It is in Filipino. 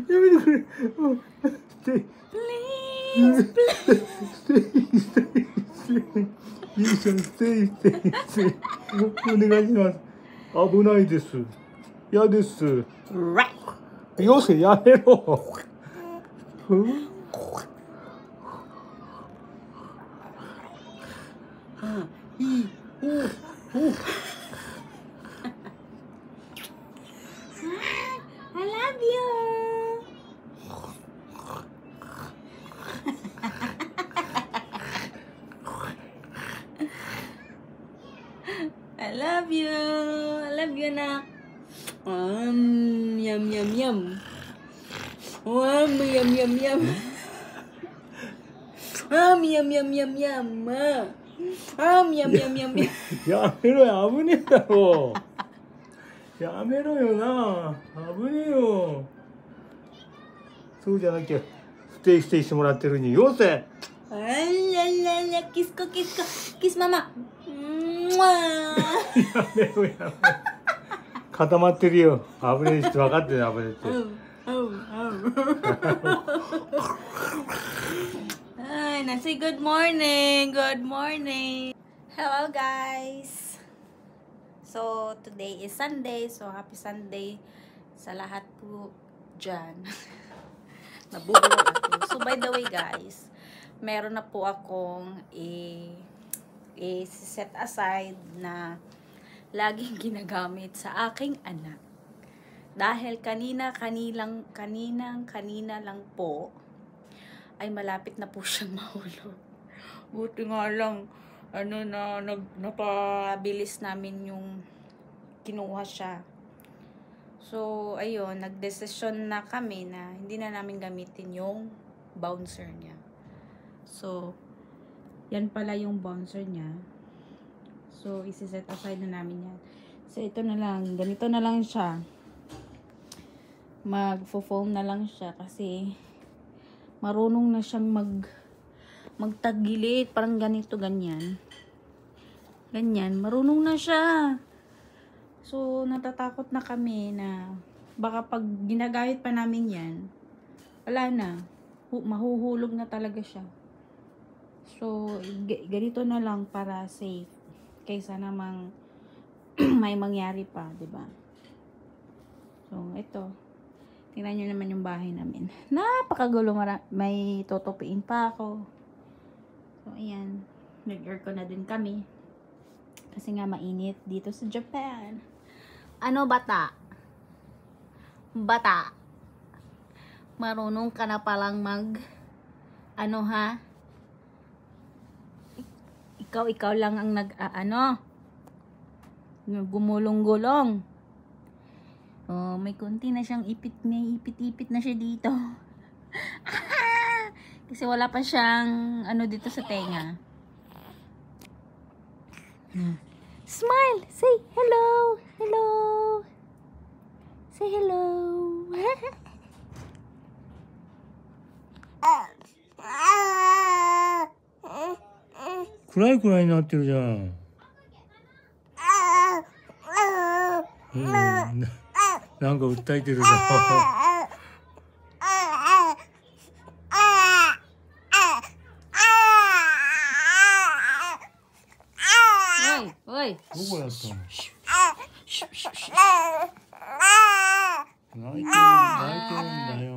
やめてくれ。Please, please. お願いします。危ないです。嫌です。よせ、やめろ。I love you. I love you. I love you, anak. Yum, yum, yum. Yum, yum, yum. Yum, yum, yum, yum. Yum, yum, yum, yum. やめろよ、危ねえだろ。やめろよな、危ねえよ。そうじゃなきゃステイしてもらってるによせ。あららら、キスコキスコ、キスママ。やめろやめろ。固まってるよ。危ねえって分かってる、危ねえって。Ay, say good morning. Good morning. Hello guys. So today is Sunday. So happy Sunday sa lahat po dyan. Nabubuo ako. So by the way guys, meron na po akong set aside na laging ginagamit sa aking anak. Dahil kanina lang po ay malapit na po siyang mahulog. Buti nga lang napabilis namin yung kinuha siya. So ayun, nagdesisyon na kami na hindi na namin gamitin yung bouncer niya. So yan pala yung bouncer niya. So isi-set aside na namin yan. So ito na lang, ganito na lang siya. Mag-foam na lang siya kasi marunong na siyang magtagilid, parang ganito, ganyan, marunong na siya. So natatakot na kami na baka pag ginagamit pa namin yan, wala na, mahuhulog na talaga siya. So ganito na lang para safe kaysa namang may mangyari pa, 'di ba? So ito, tingnan nyo naman yung bahay namin. Napakagulo, may tutupiin pa ako. So, ayan. Nag-aircon na din kami. Kasi nga mainit dito sa Japan. Ano, bata? Bata? Marunong ka na palang ano ha? Ikaw lang ang gumulong-gulong. Oh, may konti na siyang ipit na siya dito. Kasi wala pa siyang dito sa tenga. Smile! Say hello! Hello! Say hello!暗いになってるじゃん。なんか訴えてるぞ。おい。どこやったの？泣いてるんだよ。